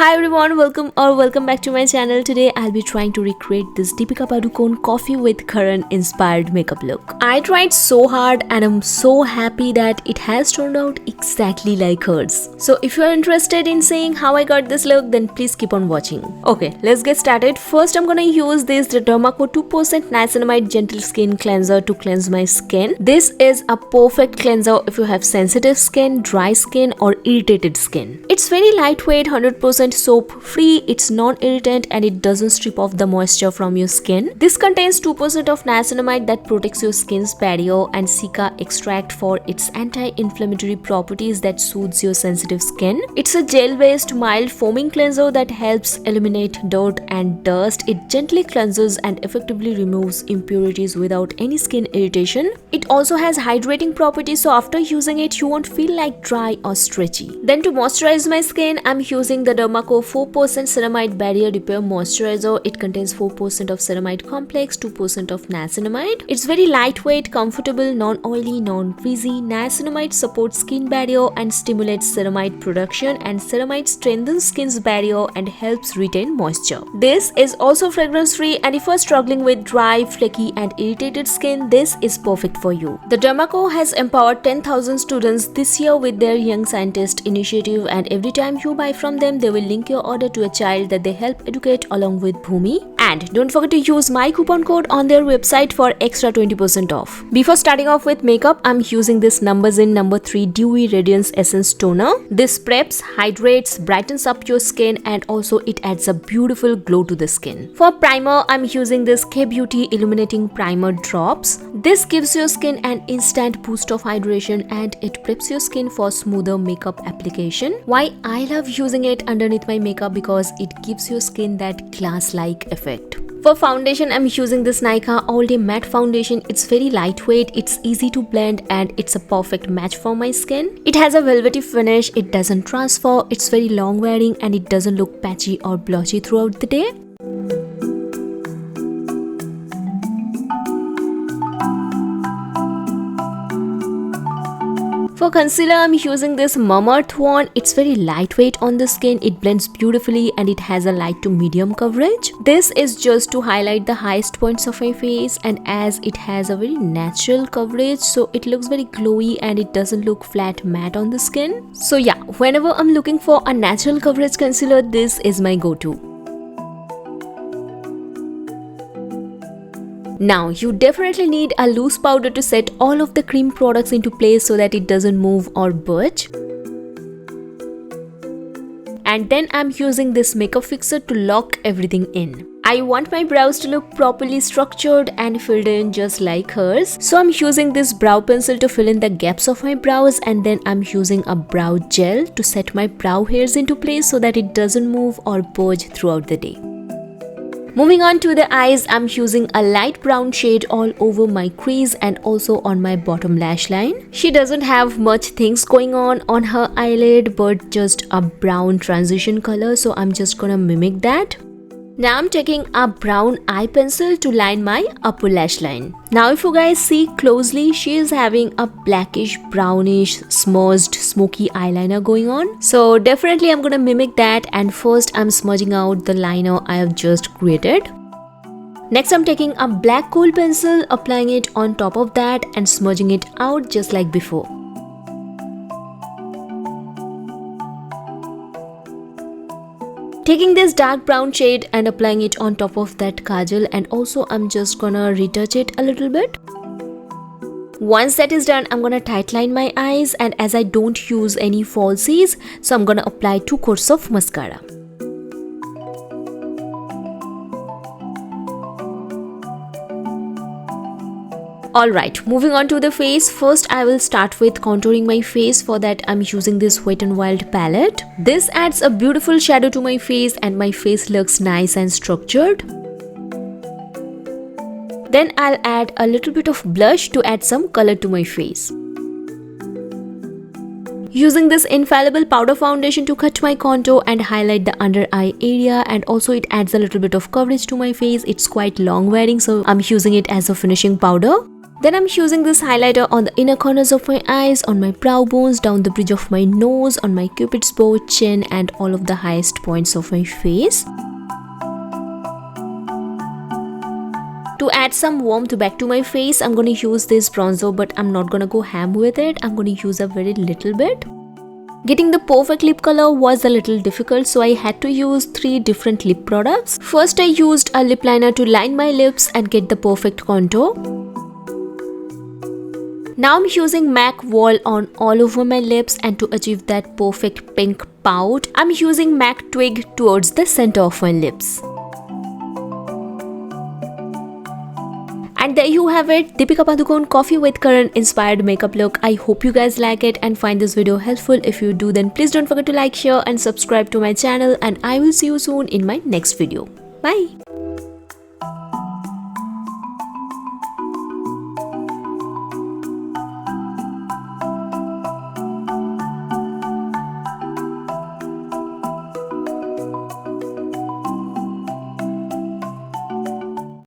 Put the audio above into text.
Hi everyone, welcome back to my channel. Today I'll be trying to recreate this Deepika Padukone Coffee with Karan inspired makeup look. I tried so hard and I'm so happy that it has turned out exactly like hers. So if you're interested in seeing how I got this look, then please keep on watching. Okay, let's get started. First I'm gonna use this Deepika 2% Niacinamide Gentle Skin Cleanser to cleanse my skin. This is a perfect cleanser if you have sensitive skin, dry skin or irritated skin. It's very lightweight, 100% soap free, it's non-irritant and it doesn't strip off the moisture from your skin. This contains 2% of niacinamide that protects your skin's barrier and cica extract for its anti-inflammatory properties that soothes your sensitive skin. It's a gel-based mild foaming cleanser that helps eliminate dirt and dust. It gently cleanses and effectively removes impurities without any skin irritation. It also has hydrating properties, so after using it you won't feel like dry or stretchy. Then to moisturize my skin, I'm using the Deepika 4% Ceramide Barrier Repair Moisturizer. It contains 4% of ceramide complex, 2% of niacinamide. It's very lightweight, comfortable, non-oily, non-greasy. Niacinamide supports skin barrier and stimulates ceramide production, and ceramide strengthens skin's barrier and helps retain moisture. This is also fragrance-free, and if you're struggling with dry, flaky and irritated skin, this is perfect for you. The Deepika has empowered 10,000 students this year with their Young Scientist initiative, and every time you buy from them, they will link your order to a child that they help educate along with Bhumi. And don't forget to use my coupon code on their website for extra 20% off. Before starting off with makeup, I'm using this No. 3 Dewy Radiance Essence Toner. This preps, hydrates, brightens up your skin and also it adds a beautiful glow to the skin. For primer, I'm using this K-Beauty Illuminating Primer Drops. This gives your skin an instant boost of hydration and it preps your skin for smoother makeup application. Why I love using it underneath my makeup? Because it gives your skin that glass-like effect. For foundation, I'm using this Nykaa All Day Matte Foundation. It's very lightweight, it's easy to blend and it's a perfect match for my skin. It has a velvety finish, it doesn't transfer, it's very long wearing and it doesn't look patchy or blotchy throughout the day. For concealer, I'm using this Mamaearth one. It's very lightweight on the skin, it blends beautifully and it has a light to medium coverage. This is just to highlight the highest points of my face, and as it has a very natural coverage, so it looks very glowy and it doesn't look flat matte on the skin. So yeah, whenever I'm looking for a natural coverage concealer, this is my go-to. Now, you definitely need a loose powder to set all of the cream products into place so that it doesn't move or budge. And then I'm using this makeup fixer to lock everything in. I want my brows to look properly structured and filled in just like hers. So I'm using this brow pencil to fill in the gaps of my brows, and then I'm using a brow gel to set my brow hairs into place so that it doesn't move or budge throughout the day. Moving on to the eyes, I'm using a light brown shade all over my crease and also on my bottom lash line. She doesn't have much things going on her eyelid, but just a brown transition color, so I'm just gonna mimic that. Now I'm taking a brown eye pencil to line my upper lash line. Now if you guys see closely, she is having a blackish, brownish, smudged, smoky eyeliner going on. So definitely I'm gonna mimic that, and first I'm smudging out the liner I have just created. Next I'm taking a black kohl pencil, applying it on top of that and smudging it out just like before. Taking this dark brown shade and applying it on top of that kajal, and also I'm just gonna retouch it a little bit. Once that is done, I'm gonna tightline my eyes, and as I don't use any falsies, so I'm gonna apply 2 coats of mascara. Alright, moving on to the face. First I will start with contouring my face. For that I'm using this Wet n Wild palette. This adds a beautiful shadow to my face and my face looks nice and structured. Then I'll add a little bit of blush to add some color to my face. Using this Infallible Powder Foundation to cut my contour and highlight the under eye area, and also it adds a little bit of coverage to my face. It's quite long wearing, so I'm using it as a finishing powder. Then I'm using this highlighter on the inner corners of my eyes, on my brow bones, down the bridge of my nose, on my cupid's bow, chin and all of the highest points of my face. To add some warmth back to my face, I'm going to use this bronzer, but I'm not going to go ham with it. I'm going to use a very little bit. Getting the perfect lip color was a little difficult, so I had to use 3 different lip products. First, I used a lip liner to line my lips and get the perfect contour. Now I'm using MAC Wall on all over my lips, and to achieve that perfect pink pout, I'm using MAC Twig towards the center of my lips. And there you have it, Deepika Padukone Coffee with Karan inspired makeup look. I hope you guys like it and find this video helpful. If you do, then please don't forget to like, share and subscribe to my channel, and I will see you soon in my next video. Bye.